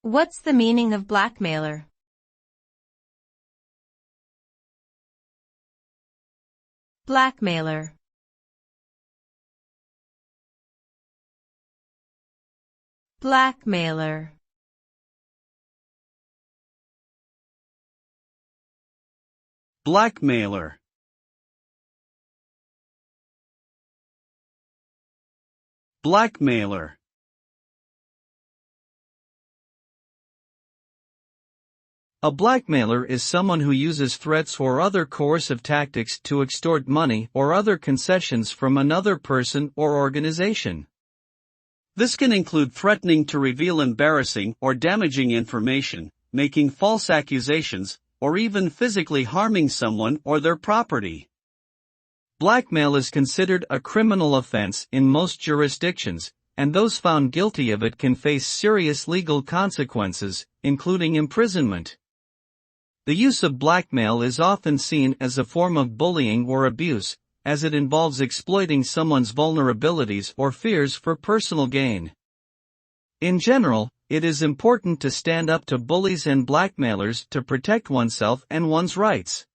What's the meaning of blackmailer? Blackmailer. Blackmailer. Blackmailer. Blackmailer. A blackmailer is someone who uses threats or other coercive tactics to extort money or other concessions from another person or organization. This can include threatening to reveal embarrassing or damaging information, making false accusations, or even physically harming someone or their property. Blackmail is considered a criminal offense in most jurisdictions, and those found guilty of it can face serious legal consequences, including imprisonment. The use of blackmail is often seen as a form of bullying or abuse, as it involves exploiting someone's vulnerabilities or fears for personal gain. In general, it is important to stand up to bullies and blackmailers to protect oneself and one's rights.